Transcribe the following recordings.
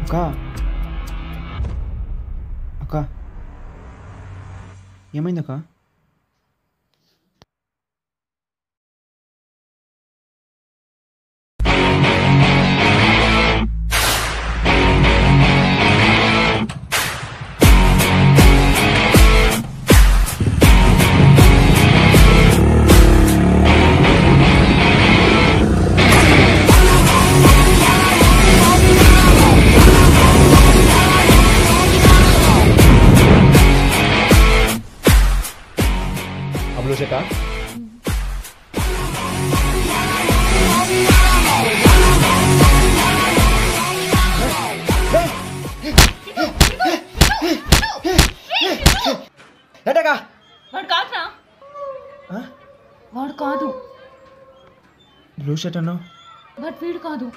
అక్క అక్క ఏమైంది అక్క? Hablo seca. ఏంటకా? వాడు కాదురా. వాడు కాదు. బ్లూ షర్ట్ అన్నావు. బట్ వీడు కాదు.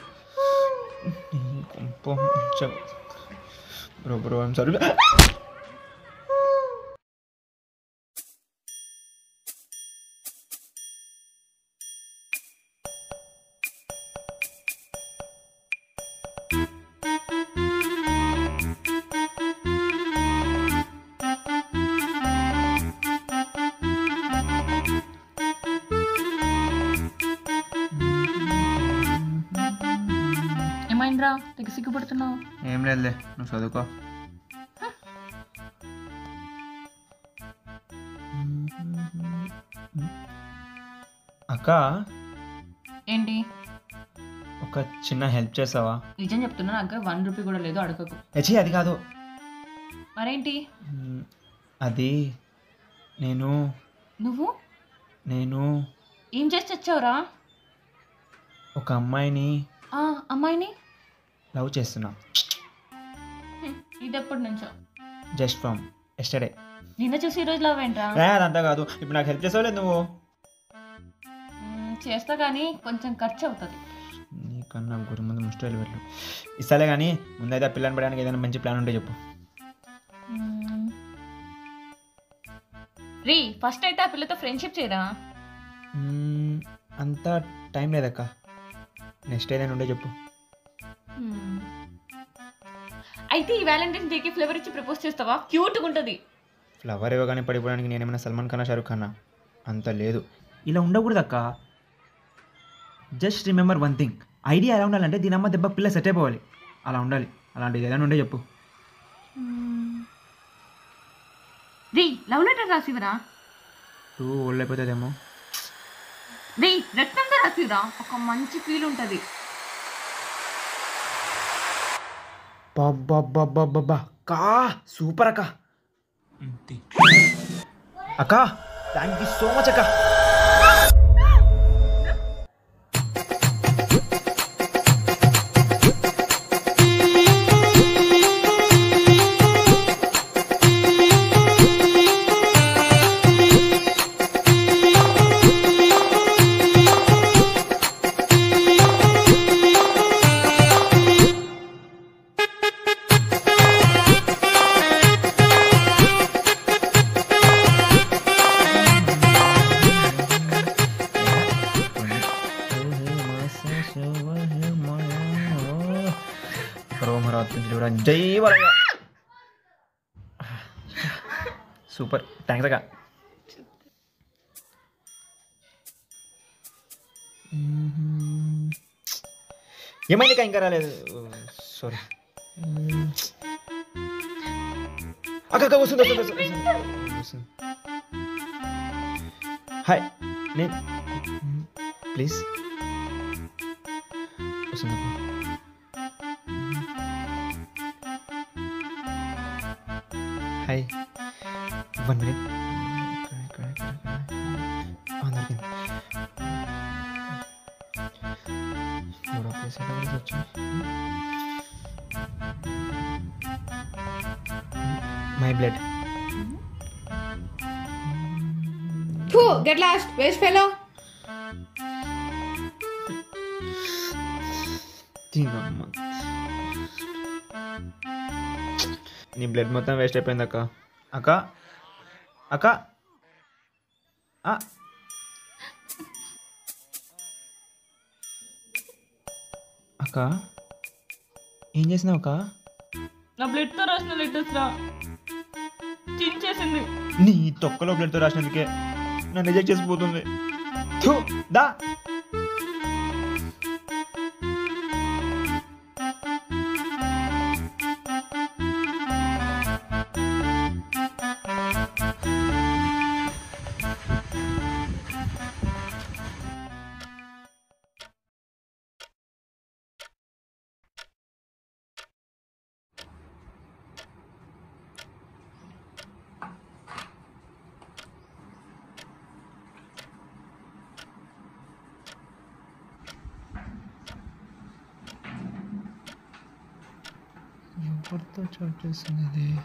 Bro I'm sorry. ఏమైందిరా తెగ సిగ్గుపడుతున్నావు? ఏం లేదులే, నువ్వు చదువుకో. అక్క ఏంటి? ఒక చిన్న హెల్ప్ చేస్తావా? నిజం చెప్తున్నా, నాకు 1 రూపీ కూడా లేదు, అడగకు. ఎచ్చి అది కాదు. మరేంటి? అది నువ్వు నేను ఏం చేసి తెచ్చావురా? ఒక అమ్మాయిని అమ్మాయిని లవ్ చేస్తున్నా. ఇది ఎప్పటి నుంచో? Just from yesterday. నిన్న చూసి ఈరోజు లవ్ ఏంట్రా? అదంతా కాదు, ఇప్పుడు నాకు హెల్ప్ చేసావు లేదు నువ్వు? చేస్తా కానీ కొంచెం ఖర్చు అవుతుంది. నీకన్నా గురి ముందు ముస్టోలు వెళ్ళు. ఇస్తాలే కానీ ముందైతే ఆ పిల్లని పడడానికి ఏదైనా మంచి ప్లాన్ ఉంటే చెప్పు. రీ ఫస్ట్ అయితే ఆ పిల్లతో ఫ్రెండ్షిప్ చేయరా. అంతా టైం లేదక్క, నెక్స్ట్ ఏదైనా ఉండే చెప్పు. అయితే ఈ వ్యాలంటైన్స్ డేకి ఫ్లేవర్ ఇచ్చి ప్రపోజ్ చేస్తావా? క్యూట్గా ఉంటుంది. ఫ్లవర్ ఇవ్వగానే పడిపోవడానికి నేనేమైనా సల్మాన్ ఖానా షారుఖ్ ఖానా? అంత లేదు, ఇలా ఉండకూడదు అక్క. Just remember one thing, idea ఎలా ఉండాలంటే దీని అమ్మ దెబ్బ పిల్ల సెట్ అయిపోవాలి, అలా ఉండాలి. అలాంటిది ఏదైనా ఉండే చెప్పు. రీ లవ్ లెటర్ రాసివరా. ఓల్డ్ అయిపోతుందేమో. రీ రత్నంగా రాసివరా, ఒక మంచి ఫీల్ ఉంటుంది. బాబా కా సూపర్ అక్క. అక్క థ్యాంక్ యూ సో మచ్ అక్క. జై వరయ్య. సూపర్, థ్యాంక్స్ అక్క. ఏమైంది అక్క, ఇంకా రాలేదు? సారీ అక్క. వస్తుంది. హాయ్, నేను ప్లీజ్ వస్తుంది. Hi, 1 minute. My blood. Get lost, waste fellow. నీ బ్లడ్ మొత్తం వేస్ట్ అయిపోయింది అక్క. అక్క అక్క అక్క ఏం చేసినావు అక్క? నా బ్లడ్తో రాసిన లెటర్స్ రా చించేసింది. నీ తొక్కలో బ్లడ్తో రాసినందుకే నన్ను రిజెక్ట్ చేసిపోతుంది. థు, దా. ఎవరితో చాట్ చేస్తున్నది?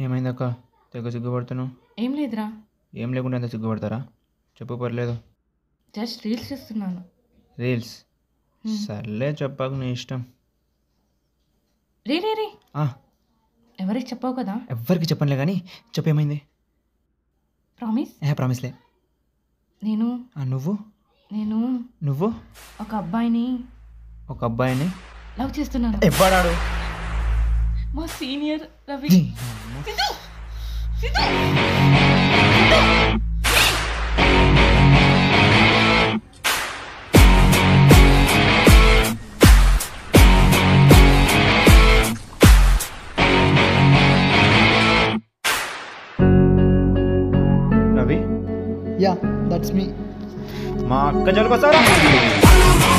ఏమైందక్క తెగ సిగ్గుపడుతున్నావు? ఏం లేదురా. ఏం లేకుండా ఎంత సిగ్గుపడతారా? చెప్పు, పర్లేదు. జస్ట్ రీల్స్ చేస్తున్నాను. రీల్స్? సర్లే, చెప్పాక నీ ఇష్టం. రే రే రే, ఆ, ఎవరికి చెప్పావు కదా? ఎవ్వరికి చెప్పనులే కానీ చెప్పేమైంది? ప్రామిస్. ప్రామిస్లే. నేను నువ్వు నేను నువ్వు ఒక అబ్బాయిని లవ్ చేస్తున్నాను. ఎవ్వడాడు? మా senior Ravi. Siddhu! Siddhu! Ravi? Yeah, that's me. మా అక్క జలుకొస్తారా?